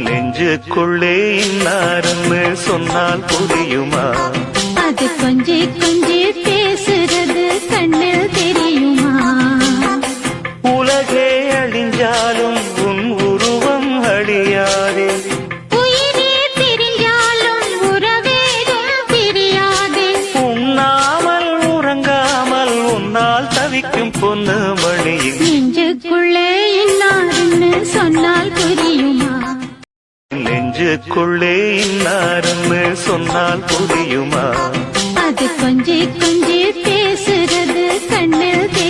நெஞ்சுக்குள்ளே இன்னாருன்னு சொன்னால் புரியுமா? அது கொஞ்சி கொஞ்சி பேசுறது கண்ணில் தெரியுமா? உலகே அழிஞ்சாலும் உன் உருவம் அழியாதே, உயிரே பிரிஞ்சாலும் உறவேதும் பிரியாதே. உண்ணாமல் உறங்காமல் உன்னால் தவிக்கும் பொண்ணு மணியில் நெஞ்சுக்குள்ளே இன்னாருன்னு சொன்னால் புரியுமா? நெஞ்சுக்குள்ளே இன்னாருன்னு சொன்னால் புரியுமா? அது கொஞ்சி கொஞ்சி பேசுறது கண்ணில் தெரியுமா?